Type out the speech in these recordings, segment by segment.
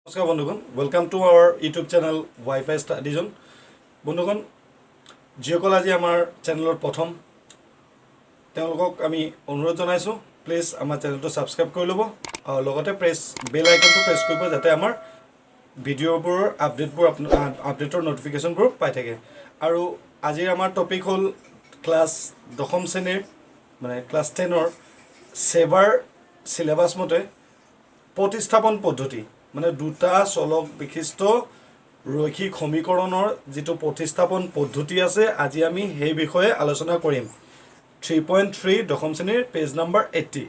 নমস্কাৰ বন্ধুগণ, welcome to our YouTube channel WiFi study zone. বন্ধুগণ, যিসকল আজি আমাৰ চেনেলত প্ৰথম তেওঁলোকক আমি অনুৰোধ জনাইছোঁ, প্লিজ আমাৰ চেনেলটো ছাবস্ক্ৰাইব কৰি ল'ব আৰু লগতে বেল আইকনটো প্ৰেছ কৰিব যাতে আমাৰ ভিডিঅ'বোৰৰ আপডেটৰ ন'টিফিকেশ্যনবোৰ পাই থাকে। আৰু আজিৰ আমাৰ টপিক হ'ল ক্লাছ দশম শ্ৰেণীৰ ক্লাছ 10ৰ ছেভাৰ চিলেবাছ মতে প্ৰতিস্থাপন পদ্ধতি দুটা চলক বিশিষ্ট ৰৈখিক সমীকৰণৰ যিটো প্ৰতিস্থাপন পদ্ধতি আছে, আজি আমি সেই বিষয়ে আলোচনা কৰিম। 3.3 দশম শ্ৰেণীৰ পেজ নম্বৰ 80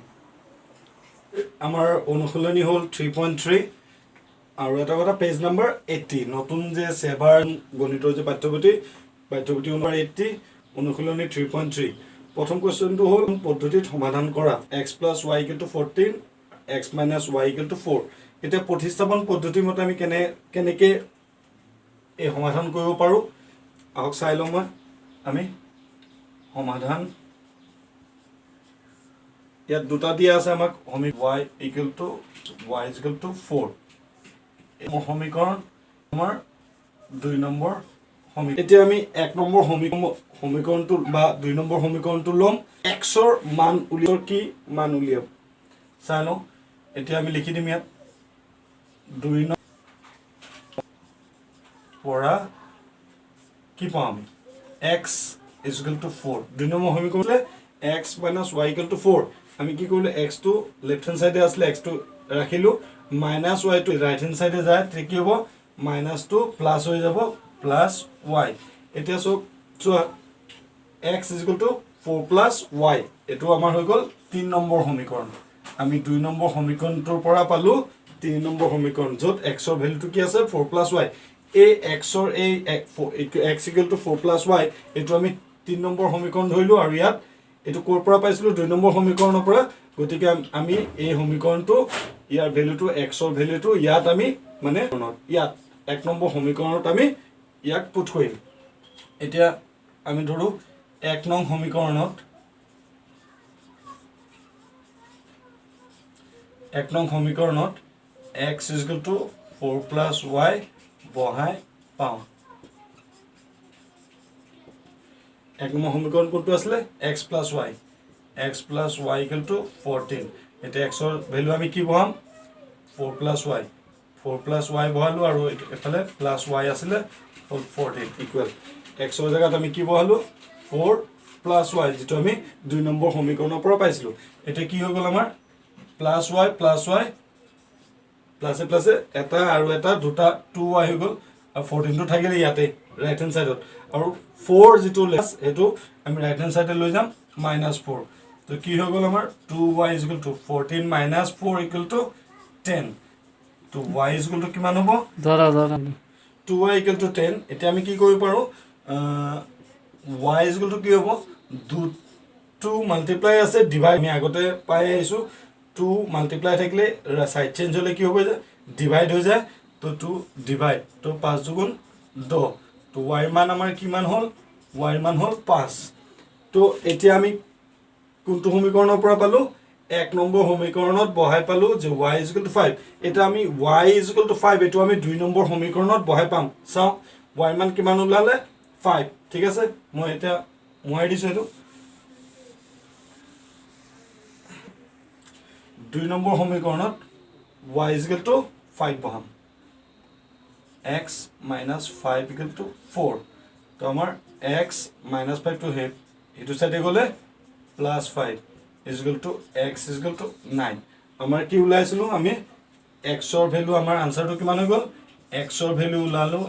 আমাৰ অনুশীলনী হ'ল 3.3 আৰু এটা কথা পেজ নম্বৰ 80 নতুন যে ছেভাৰ গণিতৰ যে পাঠ্যপুথি নম্বৰ 80 অনুশীলনী 3.3 প্ৰথম কুৱেশ্যনটো হ'ল পদ্ধতিত সমাধান কৰা x + y = 14 x - y = 4। এতিয়া প্ৰতিস্থাপন পদ্ধতি মতে আমি কেনেকৈ এই সমাধান কৰিব পাৰোঁ আহক চাই লওঁ। আমি সমাধান ইয়াত দুটা দিয়া আছে আমাক y = 4 এই সমীকৰণ আমাৰ 2 নম্বৰ সমীকৰণ। এতিয়া আমি 1 নম্বৰ সমীকৰণটো বা 2 নম্বৰ সমীকৰণটো ল'ম। x ৰ মান উলিয়াম চাই লওঁ। এতিয়া আমি লিখি দিম ইয়াত 2 পৰা কি পাওঁ আমি x = 4। 2 নম্বৰ সমীকৰণে x - y = 4। আমি কি কৰিলোঁ, x টো লেফ্ট হেণ্ড চাইডে আছিলে, x টো ৰাখিলোঁ, মাইনাছ y টো ৰাইট হেণ্ড চাইডে যায়, তেতিয়া কি হ'ব মাইনাছটো প্লাছ হৈ যাব +y। এতিয়া চোৱা x = 4 + y, এইটো আমাৰ হৈ গ'ল 3 নম্বৰ সমীকৰণ। আমি 2 নম্বৰ সমীকৰণটোৰ পৰা পালোঁ 3 নম্বৰ সমীকৰণ, য'ত x ৰ ভেলুটো কি আছে 4 + y। এই x ৰ x = 4 + y এইটো আমি 3 নম্বৰ সমীকৰণ ধৰিলোঁ আৰু ইয়াত এইটো ক'ৰ পৰা পাইছিলোঁ 2 নম্বৰ সমীকৰণৰ পৰা। গতিকে আমি এই সমীকৰণটো ইয়াৰ ভেলুটো x ৰ ভেলুটো ইয়াত আমি ইয়াত 1 নম্বৰ সমীকৰণত আমি ইয়াক পুট কৰিম। এতিয়া আমি ধৰোঁ 1 নং সমীকৰণত x = 4 + y বহাই পাওঁ। 1 নম্বৰ সমীকৰণ কোনটো আছিলে x + y = 14। এতিয়া x ৰ ভেলু আমি কি বহাম 4 + y বহালোঁ আৰু এফালে +y আছিলে 14 ইকুৱেল x ৰ জেগাত আমি কি বহালোঁ 4 + y, যিটো আমি 2 নম্বৰ সমীকৰণৰ পৰা পাইছিলোঁ। এতিয়া কি হৈ গ'ল আমাৰ +y প্লাছে প্লাছে এটা আৰু এটা দুটা 2y হৈ গ'ল আৰু 14টো থাকিলে ইয়াতে ৰাইট হেণ্ড চাইডত, আৰু 4 যিটো সেইটো আমি ৰাইট হেণ্ড চাইডে লৈ যাম -4। তো কি হৈ গ'ল আমাৰ 2y = 14 - 4 = 10। তো y = কিমান হ'ব 2y = 10। এতিয়া আমি কি কৰিব পাৰোঁ, y = কি হ'ব 2 মাল্টিপ্লাই আছে ডিভাইড, আমি আগতে পাই আহিছোঁ 2 মাল্টিপ্লাই থাকিলে চাইড চেঞ্জ হ'লে কি হ'ব যে ডিভাইড হৈ যায়। তো 2 ডিভাইড, তো 5 × 2 = 10। তো y মান আমাৰ কিমান হ'ল, y মান হ'ল 5। তো এতিয়া আমি কোনটো সমীকৰণৰ পৰা পালোঁ 1 নম্বৰ সমীকৰণত বহাই পালোঁ যে y = 5। এতিয়া আমি y = 5 এইটো আমি 2 নম্বৰ সমীকৰণত বহাই পাম। চাওঁ y মান কিমান ওলালে 5। ঠিক আছে, মই এতিয়া মোহাৰি দিছোঁ এইটো 2 নম্বৰ সমীকৰণত y = 5 বহাম, x - 5 = 4। তো আমাৰ x - 5 টো সেইটো চাইডে গ'লে +5 = x = 9। আমাৰ কি ওলাইছিলোঁ আমি x ৰ ভেলু, আমাৰ আনচাৰটো কিমান হৈ গ'ল x ৰ ভেলু ওলালোঁ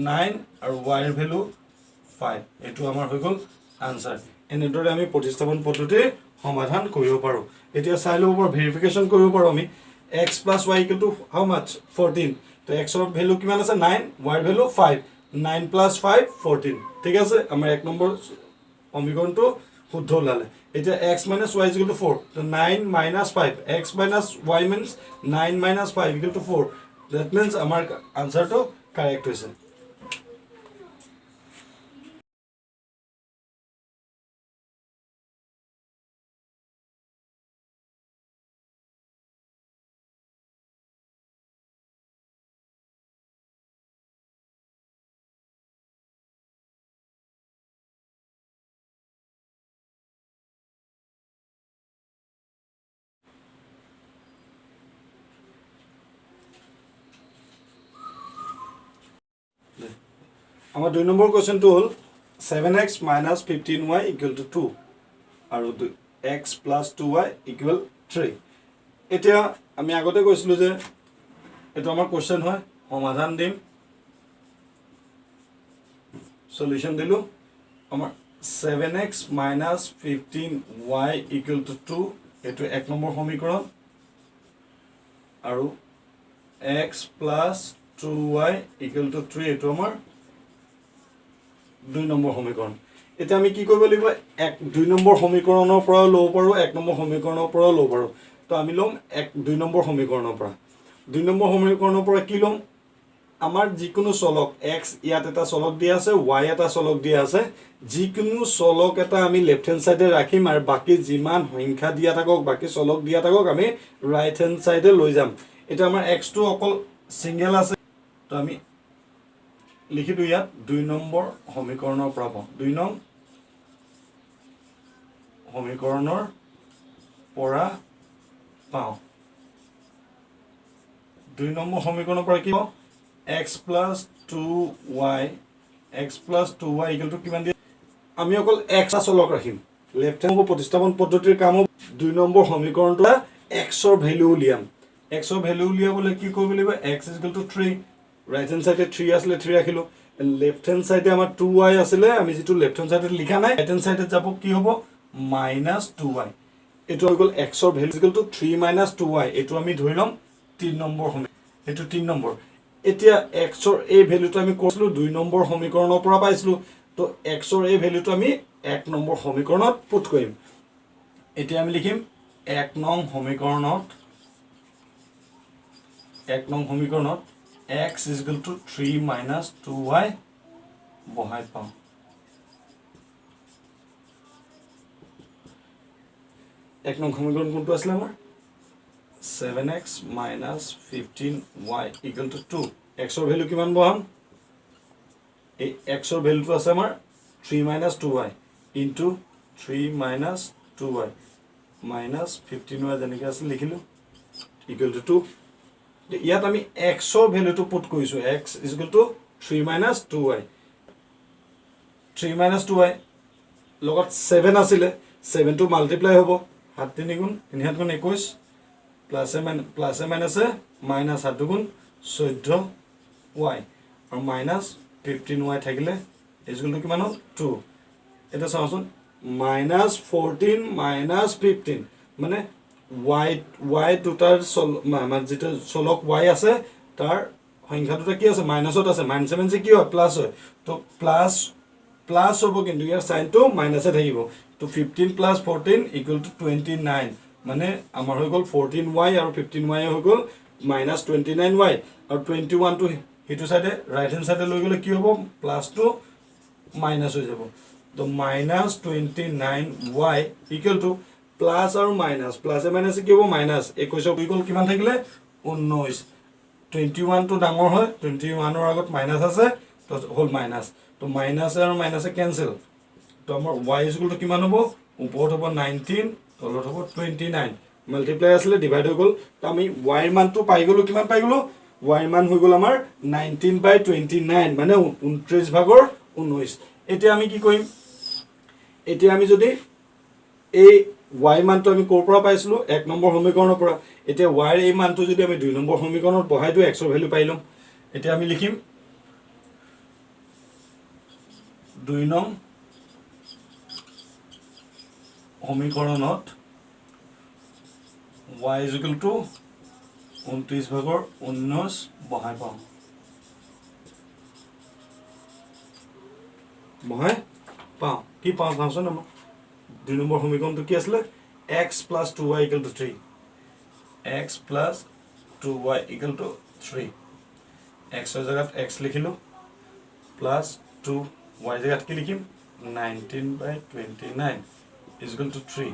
9 আৰু y ৰ ভেলু 5। এইটো আমাৰ হৈ গ'ল আনচাৰ। এনেদৰে আমি প্ৰতিস্থাপন পদ্ধতিৰ সমাধান কৰিব পাৰোঁ। এতিয়া চাই ল'ব পাৰোঁ, ভেৰিফিকেশ্যন কৰিব পাৰোঁ আমি x + y = how much 14। তো x ৰ ভেলু কিমান আছে 9, y ৰ ভেলু 5, 9 + 5 14। ঠিক আছে, আমাৰ 1 নম্বৰ সমীকৰণটো শুদ্ধ ওলালে। এতিয়া x - y = 4, তো 9 - 5, x - y means 9 - 5 = 4। That means আমাৰ আনচাৰটো কাৰেক্ট হৈছে। আমাৰ 2 নম্বৰ কোৱেশ্চনটো হ'ল 7x - 15y = 2 আৰু x + 2y = 3 এতিয়া আমি আগতে কৈছিলো যে এটো আমাৰ কোৱেশ্চন হয় সমাধান দিম সলিউশন দিলো আমাৰ 7x - 15y = 2 এটো 1 নম্বৰ সমীকৰণ আৰু x + 2y = 3 এটো আমাৰ 2 নম্বৰ সমীকৰণ এতিয়া আমি কি কৰিব লাগিব 2 নম্বৰ সমীকৰণৰ পৰা লব পাৰো 1 নম্বৰ সমীকৰণৰ পৰা লব পাৰো তো আমি লম 2 নম্বৰ সমীকৰণৰ পৰা 2 নম্বৰ সমীকৰণৰ পৰা কি লম আমাৰ যিকোনো চলক x ইয়াত এটা চলক দিয়া আছে y এটা চলক দিয়া আছে যিকোনো চলক এটা আমি লেফট হ্যান্ড সাইডে ৰাখিম আৰু বাকি যিমান সংখ্যা দিয়া থাকক বাকি চলক দিয়া থাকক আমি ৰাইট হ্যান্ড সাইডে লৈ যাম এটা আমাৰ x টো অকল সিঙ্গেল আছে তো আমি লিখি দিও ইয়াত 2 নম্বৰ সমীকৰণৰ পৰা পাম 2 নং সমীকৰণৰ পৰা পাও 2 নম্বৰ সমীকৰণৰ পৰা কি পাও x + 2y = কিমান দিয়ে আমি অকল x চলক ৰাখিম লেফট হ্যান্ড প্ৰতিস্থাপন পদ্ধতিৰ কাম 2 নম্বৰ সমীকৰণটো x ৰ ভ্যালু উলিয়াম x ৰ ভ্যালু উলিয়াবলৈ কি কৰিব লাগিব x = 3 রাইট হ্যান্ড সাইডে 3 আসলে 3 রাখিলো লেফট হ্যান্ড সাইডে আমার 2y আসলে আমি যেটো লেফট হ্যান্ড সাইডে লিখা নাই রাইট হ্যান্ড সাইডে যাব কি হ'ব -2y এটো হৈ গল x ৰ ভ্যালু = 3 - 2y এটো আমি ধৰিলম 3 নম্বৰ সমীকৰণ এটো 3 নম্বৰ এতিয়া x ৰ এই ভ্যালুটো আমি কৰিছিলো 2 নম্বৰ সমীকৰণৰ পৰা পাইছিলো তো x ৰ এই ভ্যালুটো আমি 1 নম্বৰ সমীকৰণত পুট কৰিম এতিয়া আমি লিখিম 1 নং সমীকৰণত 1 নং সমীকৰণত x = 3 - 2y বহাই পাও 1 নং সমীকৰণ কোনটো আছিল আমাৰ 7x - 15y = 2 x ৰ ভ্যালু কিমান বহাম এই x ৰ ভ্যালুটো আছে আমাৰ 3 - 2y * 3 - 2y - 15y যেনেকৈ আছে লিখিলো = 2 ইয়াত আমি x ৰ ভ্যালুটো পুট কৰিছো x = 3 - 2y 3 - 2y লগত 7 আছিল 7 টো মাল্টিপ্লাই হ'ব 7 3 গুণ 3 7 গুণ 21 প্লাসে মাইনাসে মাইনাস 7 গুণ 14y আৰু মাইনাস 15y থাকিলে ইকুয়াল টু কিমান হ'ল 2 এটা চাওচোন -14 - 15 মানে y দুটাৰ মানে যেটা চলক y আছে তাৰ সংখ্যা দুটা কি আছে মাইনাসত আছে -7 যে কি হয় প্লাস হয় তো প্লাস হ'ব কিন্তু ইয়াৰ সাইনটো মাইনাসে থাকিব তো 15 + 14 = 29 মানে আমাৰ হৈ গল 14y আৰু 15y হৈ গল -29y আৰু 21 টো হেতু সাইডে রাইট হ্যান্ড সাইডে লৈ গলে কি হ'ব প্লাস টু মাইনাস হৈ যাব তো -29y = প্লাস আৰু মাইনাস প্লাসে মাইনাসে কি হ'ব মাইনাস 21 হৈ গল কিমান থাকিলে 19 21 টো ডাঙৰ হয় 21 ৰ আগত মাইনাস আছে তো হল মাইনাস তো মাইনাস আৰু মাইনাসে ক্যান্সেল তো আমাৰ y = কিমান হ'ব ওপৰত হ'ব 19 তলত হ'ব 29 মাল্টিপ্লাই আসলে ডিভাইড হৈ গল তো আমি y ৰ মানটো পাই গলো কিমান পাই গলো y ৰ মান হৈ গল আমাৰ 19/29 মানে 29 ভাগৰ 19 এতিয়া আমি কি কৰিম এতিয়া আমি যদি এই y মানটো আমি কৰ পৰা পাইছিলো 1 নম্বৰ সমীকৰণৰ পৰা এতিয়া y ৰ এই মানটো যদি আমি 2 নম্বৰ সমীকৰণত বহাই দিও x ৰ ভ্যালু পাইলম এতিয়া আমি লিখিম 2 নং সমীকৰণত y = 29 ভাগৰ 19 বহাই পাও কি পাও চাওচোন আমাৰ 2 নম্বৰ সমীকৰণটো কি আছিল x + 2y = 3 x + 2y = 3 x ৰ জাগাত x লিখিলো প্লাস 2 y জাগাত কি লিখিম 19/29 = 3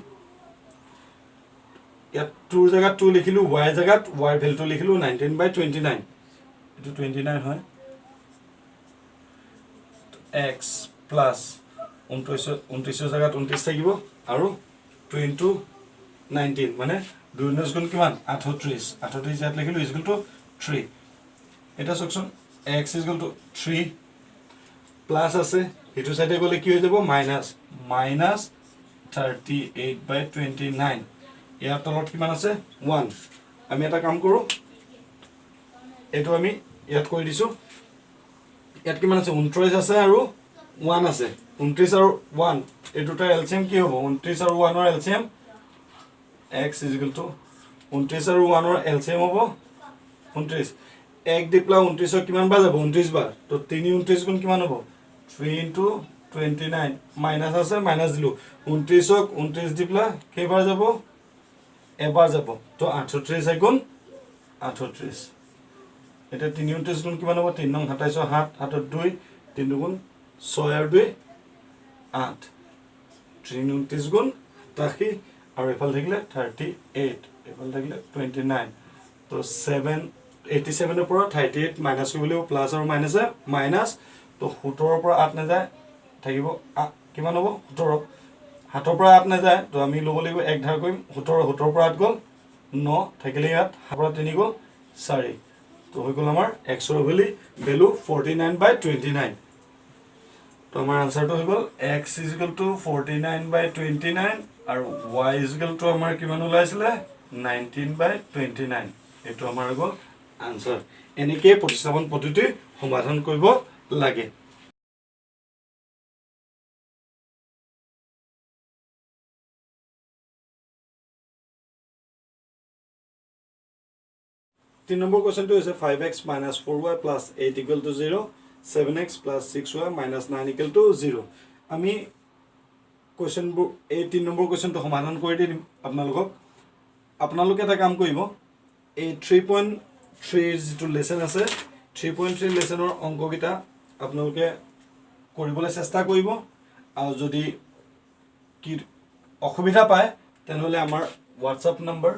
ইয়াত 2 জাগাত 2 লিখিলো y জাগাত y ভ্যালুটো লিখিলো 19/29 এটো 29 হয় x plus 29 জাগাত 29 থাকিব আৰু 2 * 19 মানে 2 * 9 গুণ কিমান 38 ইয়াত লিখিলো = 3 এটা সেকশন x = 3 প্লাছ আছে সেইটো সাইডে গলে কি হৈ যাব মাইনাস মাইনাস 38/29 ইয়াৰ তলত কিমান আছে 1 আমি এটা কাম কৰো এটো আমি ইয়াত কৰি দিছো ইয়াত কিমান আছে 29 আছে আৰু 1 আছে 29 আৰু 1 এই দুটা এলচিএম কি হ'ব 29 আৰু 1 ৰ এলচিএম x = 29 আৰু 1 ৰ এলচিএম হ'ব 29 1 দি প্লাস 29 কিমান বাৰ যাব 29 বাৰ তো 3 29 গুণ কিমান হ'ব 3 * 29 মাইনাস আছে মাইনাস দিলু 29 ক 29 দি প্লাস কেইবাৰ যাব এবাৰ যাব তো 38 গুণ 38 এটা 3 29 গুণ কিমান হ'ব 3 নং 27 7 7 2 3 গুণ 6 আৰু 2 8 3 29 গুণ 80 আৰু এফাল থাকিলে 38 এফাল থাকিলে 29 তো 7 87 ৰ পৰা 38 মাইনাস কৰিলে প্লাস আৰু মাইনাস মাইনাস তো 17 ৰ পৰা 8 না যায় থাকিব কিমান হ'ব 17 7 ৰ পৰা 8 না যায় তো আমি লব লাগিব এক ধাৰ কৰিম 17 17 ৰ পৰা 8 গল 9 থাকিলে ইয়াত 7 পৰা 3 গল 4 তো হৈ গল আমাৰ x ৰ ভ্যালু 49/29 তো আমাৰ আনসাৰটো হৈ গল x = 49/29 আৰু y = আমাৰ কিমান ওলাইছিলে 19/29 এটো আমাৰ হৈ গল আনসাৰ এনেকে প্ৰতিস্থাপন পদ্ধতি সমাধান কৰিব লাগে 3 নম্বৰ কোৱেশ্চনটো হৈছে 5x - 4y + 8 = 0 7x + 6y - 9 = 0 আমি কোৱেশ্চনবোৰ এই 3 নম্বৰ কোৱেশ্চনটো সমাধান কৰি দিম আপোনালোকে এটা কাম কৰিব এই 3.3 যেটো লেসন আছে 3.3 লেসনৰ অংককিটা আপোনালোকে কৰিবলৈ চেষ্টা কৰিব আৰু যদি কি অসুবিধা পায় তেনেহলে আমাৰ WhatsApp নম্বৰ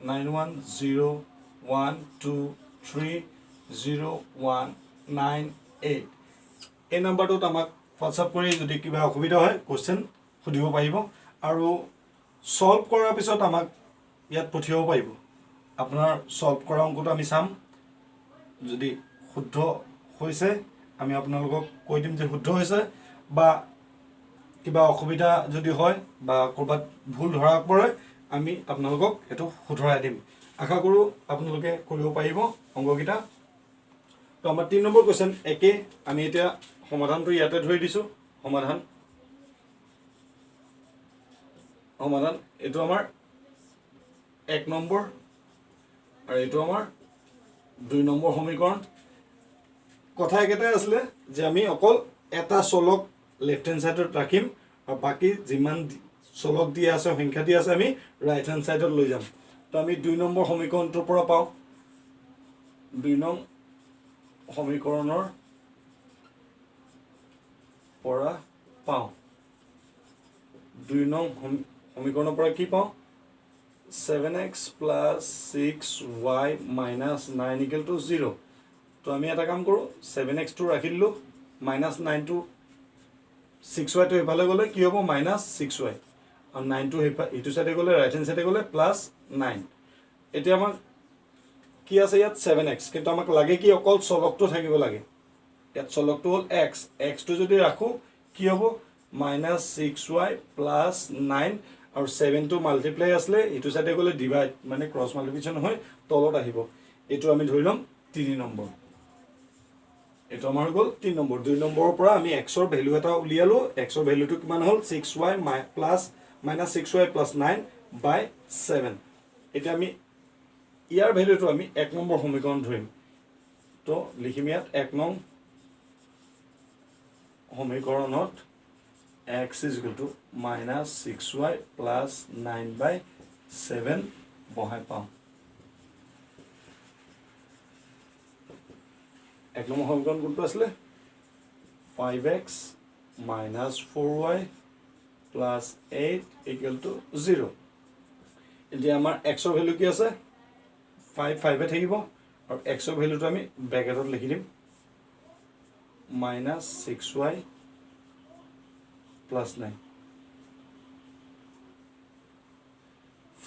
9101230198 এই নম্বৰটোত আমাক WhatsApp কৰি যদি কিবা অসুবিধা হয় কোৱেশ্চন সুধিব পাৰিব আৰু সলভ কৰাৰ পিছত আমাক ইয়াত পঠিয়াব পাৰিব আপোনাৰ সলভ কৰা অংকটো আমি চাম যদি শুদ্ধ হৈছে আমি আপোনালোকক কৈ দিম যে শুদ্ধ হৈছে বা কিবা অসুবিধা যদি হয় বা কৰবাত ভুল ধৰা পৰে আমি আপোনালোকক এটো শুধৰাই দিম আশা কৰো আপোনালোকে কৰিব পাৰিব অংককিটা তো আমাৰ 3 নম্বৰ কোৱেশ্চন একে আমি এটা সমাধানটো ইয়াতে ধৰি দিছো সমাধান এটো আমাৰ 1 নম্বৰ আৰু এটো আমাৰ 2 নম্বৰ সমীকৰণ কথা একেটাই আছিল যে আমি অকল এটা চলক লেফট হ্যান্ড সাইডত ৰাখিম আৰু বাকি যিমান চলক দিয়া আছে সংখ্যা দিয়া আছে আমি ৰাইট হ্যান্ড সাইডত লৈ যাম তো আমি 2 নম্বৰ সমীকৰণটোৰ পৰা পাও 2 নং সমীকৰণৰ পৰা পাও 2 নং সমীকৰণৰ পৰা কি পাও 7x + 6y - 9 = 0 তো আমি এটা কাম কৰো 7x টো ৰাখি দিলো -9 টো 6y টো এফালে গলে কি হ'ব -6y আৰু 9 টো ইটো সাইডে গলে ৰাইট হ্যান্ড সাইডে গলে +9 এতিয়া আমাক কি আছে ইয়াত 7x কিন্তু আমাক লাগে কি অকল চলকটো থাকিব লাগে ইয়াত চলকটো হল x x টো যদি ৰাখো কি হ'ব -6y + 9 আৰু 7 টো মাল্টিপ্লাই আসলে ইটো সাইডে গলে ডিভাইড মানে ক্ৰস মাল্টিপ্লিকেশন হয় তলত আহিব এটো আমি ধৰিলম 3 নম্বৰ এটো আমাৰ গল 3 নম্বৰ 2 নম্বৰৰ পৰা আমি x ৰ ভ্যালু এটা উলিয়ালো x ৰ ভ্যালুটো কিমান হল 6y -6y + 9/7 এটা আমি ইয়াৰ ভ্যালুটো আমি 1 নম্বৰ সমীকৰণ ধৰিম তো লিখিম ইয়াত 1 নং সমীকৰণত x = -6y + 9/7 বহাই পাও 1 নম্বৰ সমীকৰণ কোনটো আছিল 5x - 4y + 8 = 0 এতিয়া আমাৰ x ৰ ভ্যালু কি আছে 5 এ থাকিব আৰু x ৰ ভ্যালুটো আমি ব্ৰ্যাকেটত লিখি দিম -6y + 9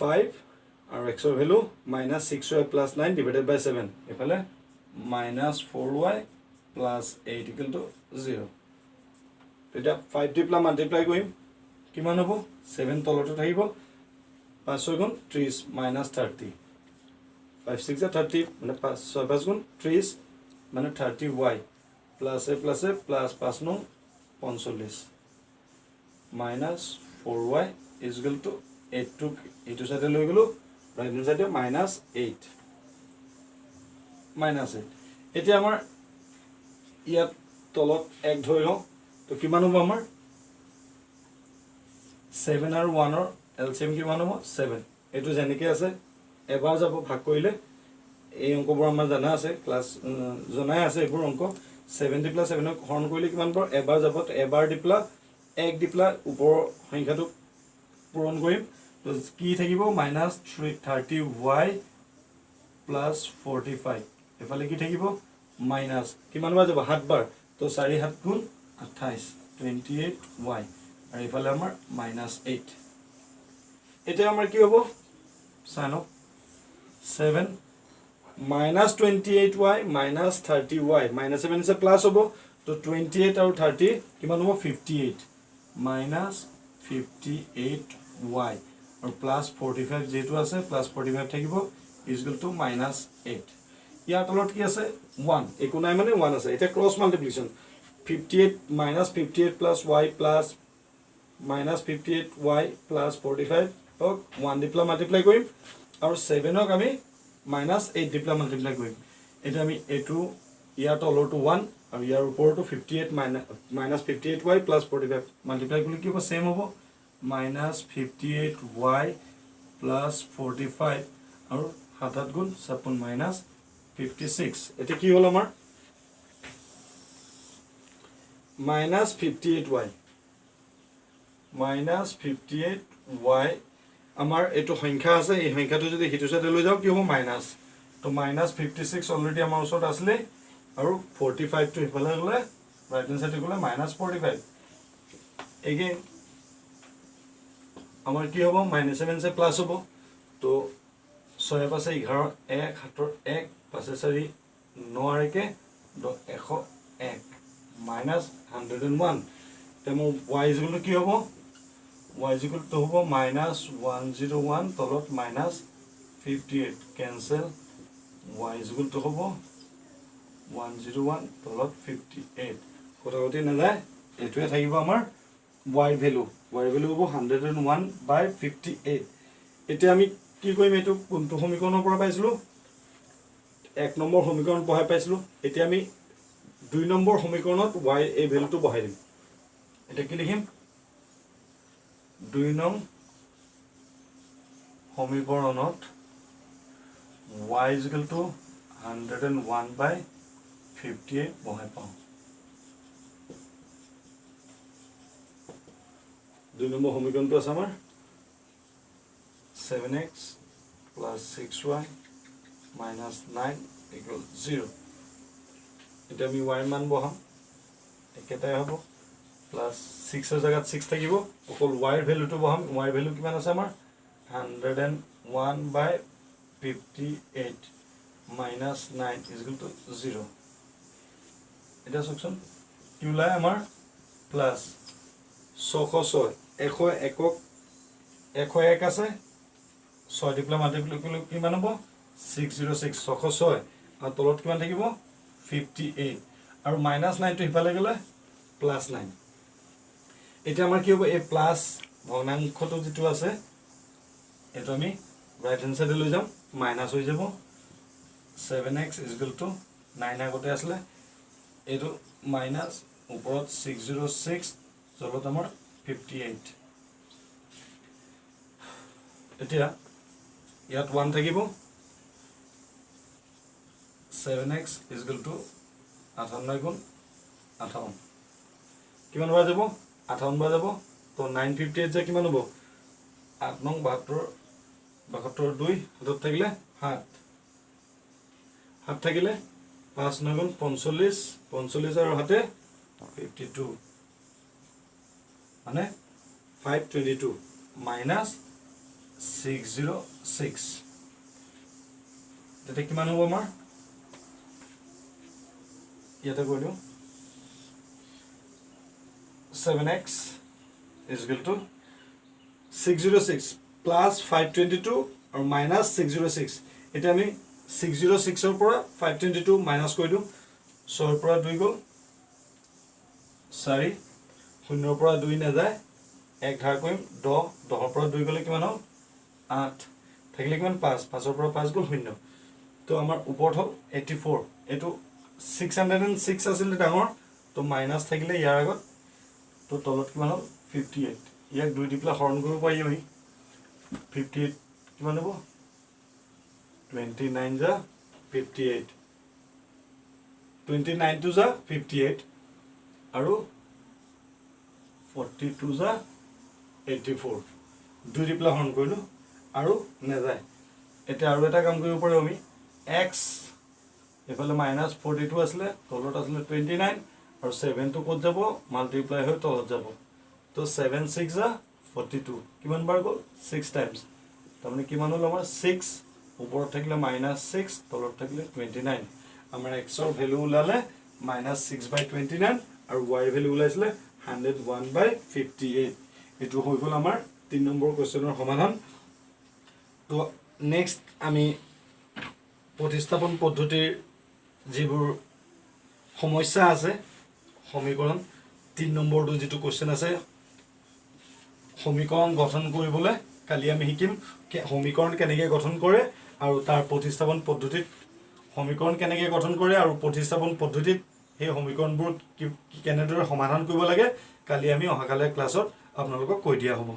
5 আৰু x ৰ ভ্যালু -6y + 9 / 7 এফালে -4y plus 8 equal to 0 তেতিয়া 5 দি প্লা মাল্টিপ্লাই কৰিম কিমান হ'ব 7 তলতে থাকিব 5 6 গুণ 30 minus 30 5 6 30 মানে 5 6 5 গুণ 30 মানে 30y plus a plus 5 9 45 minus 4y is equal to 8 to এইটো সাথে লৈ গলো right hand side minus 8 এতিয়া আমাৰ ইয়াত তলত 1 ধৰি লওঁ তো কিমান হ'ব আমাৰ 7 আৰু 1 ৰ এলসিএম কিমান হ'ব 7 এটো যেনেকৈ আছে এবাৰ যাব ভাগ কৰিলে এই অংকবোৰ আমাৰ জানা আছে ক্লাস জনাই আছে এইবোৰ অংক 7 দি প্লাস 7 ক হৰণ কৰিলে কিমান পাৰ এবাৰ যাব এবাৰ দি প্লাস 1 দি প্লাস ওপৰ সংখ্যাটো পূৰণ কৰিম তো কি থাকিব -330y plus 45 এফালে কি থাকিব মাইনাস কিমান বাৰ যাব 7 বাৰ তো 4 7 গুণ 28 28y আৰু এফালে আমাৰ -8 এটা আমাৰ কি হ'ব sign 7 -28y -30y -7 is plus হ'ব তো 28 আৰু 30 কিমান হ'ব 58 -58y আৰু প্লাস 45 যেটো আছে প্লাস 45 থাকিব is equal to -8 ইয়াৰ তলত কি আছে 1 একো নাই মানে 1 আছে এটা cross multiplication 58 -58 plus y plus -58y plus 45 ok 1 the plus multiply কৰিম আৰু 7 ক আমি -8 দি প্লাস মাল্টিপ্লাই কৰিম এটা আমি এটো ইয়াৰ তলৰটো 1 আৰু ইয়াৰ ওপৰটো 58 -58y plus 45 মাল্টিপ্লাই কৰিলে কি হ'ব সেম হ'ব -58y plus 45 আৰু 7 গুণ 56 -56 এটা কি হল আমাৰ -58y -58y আমাৰ এটো সংখ্যা আছে এই সংখ্যাটো যদি হিটো সাথে লৈ যাও কি হ'ব মাইনাস তো -56 অলৰেডি আমাৰ ওচৰত আসলে আৰু 45 টো ইফালে গলে ৰাইট হ্যান্ড সাইডে গলে -45 এগেইন আমাৰ কি হ'ব -7 সে প্লাস হ'ব তো 6 পাছে 11 1 7 1 পাছে 4 9 আর কে 101 -101 তেমো y is equal to কি হ'ব y is equal to হ'ব -101 তলত -58 cancel y is equal to হ'ব 101 তলত 58 কোটাগতি না যায় এটোৱে থাকিব আমাৰ y value হ'ব 101/58 এতিয়া আমি কি কৰিম এটো কোনটো সমীকৰণৰ পৰা পাইছিলো 1 নম্বৰ সমীকৰণ পঢ়াই পাইছিলো এতিয়া আমি 2 নম্বৰ সমীকৰণত y এই ভ্যালুটো বহাই দিম এটা কি লিখিম 2 নং সমীকৰণত y is equal to 101/58 বহাই পাওঁ 2 নম্বৰ সমীকৰণটো আছে আমাৰ 7x plus 6y minus 9 equals 0 এটা আমি y মান বহাম একেটাই হ'ব plus 6 এর জায়গাত 6 থাকিব অকল y এর ভ্যালুটো বহাম y ভ্যালু কিমান আছে আমাৰ 101/58 minus 9 is equal to 0 এটা সেকশন কি ওলাই আমাৰ প্লাস 606 101 আছে 6 দি প্লাস মাল্টিপ্লাই কৰিলে কিমান হ'ব 606 606 আৰু তলত কিমান থাকিব 58 আৰু -9 টো ইফালে গলে +9 এটা আমাৰ কি হ'ব এই প্লাস ভগ্নাংশটো যেটো আছে এটো আমি রাইট হ্যান্ড সাইডে লৈ যাম মাইনাস হৈ যাব 7x is equal to 9 আগতে আসলে এটো মাইনাস ওপৰত 606 তলত আমাৰ 58 এতিয়া ইয়াত 1 থাকিব 7x is equal to 58 গুণ 58 কিমান বাৰ যাব 58 বাৰ যাব তো 958 যে কিমান হ'ব 8 নং 72 2 হাতত থাকিলে 7 থাকিলে 5 9 গুণ 45 45 আৰু হাতে 52 মানে 522 minus 606 এটা কিমান হ'ব আমাৰ ইয়াতে কৈ দিওঁ 7x is equal to 606 plus 522 আৰু minus 606 এতিয়া আমি 606 ৰ পৰা 522 মাইনাস কৰি দিওঁ 6 ৰ পৰা 2 গ'ল 4 0 ৰ পৰা 2 নাযায় 1 ধাৰ কৰিম 10 10 ৰ পৰা 2 গ'লে কিমান হ'ল 8 থাকিলে কিমান 5 5 ৰ পৰা 5 গ'ল 0 তো আমাৰ ওপৰত হ'ল 84 এটো 606 আছিল ডাঙৰ তো মাইনাস থাকিলে ইয়াৰ আগত তো তলত কিমান হ'ল 58 ইয়াক 2 দি প্লা হৰণ কৰিব পাৰি আমি 58 কিমান হ'ব 29 যা 58 29 to যা 58 আৰু 42 যা 84 2 দি প্লা হৰণ কৰিলো আৰু নেযায় এটা আৰু এটা কাম কৰিব পাৰো আমি x এফালে -42 আসলে তলত আসলে 29 আৰু 7 টো কত যাব মাল্টিপ্লাই হৈ তলত যাব তো 7 6 যা 42 কিমান বাৰ গ'ল 6 টাইমস তাৰমানে কিমান হ'ল আমাৰ 6 ওপৰত থাকিলে -6 তলত থাকিলে 29 আমাৰ x ৰ ভ্যালু ওলালে -6/29 আৰু y ভ্যালু ওলাইছিলে 101/58 এটো হৈ গ'ল আমাৰ 3 নম্বৰ কোৱেশ্চনৰ সমাধান তো নেক্সট আমি প্ৰতিস্থাপন পদ্ধতিৰ যিবোৰ সমস্যা আছে সমীকৰণ 3 নম্বৰটো যেটো কোৱেশ্চন আছে সমীকৰণ গঠন কৰিবলৈ কালি আমি শিকিম সমীকৰণ কেনেকৈ গঠন কৰে আৰু তাৰ প্ৰতিস্থাপন পদ্ধতিত সমীকৰণ কেনেকৈ গঠন কৰে আৰু প্ৰতিস্থাপন পদ্ধতিত এই সমীকৰণবোৰ কেনেদৰে সমাধান কৰিব লাগে কালি আমি অহাকালে ক্লাছত আপোনালোকক কৈ দিয়া হ'ব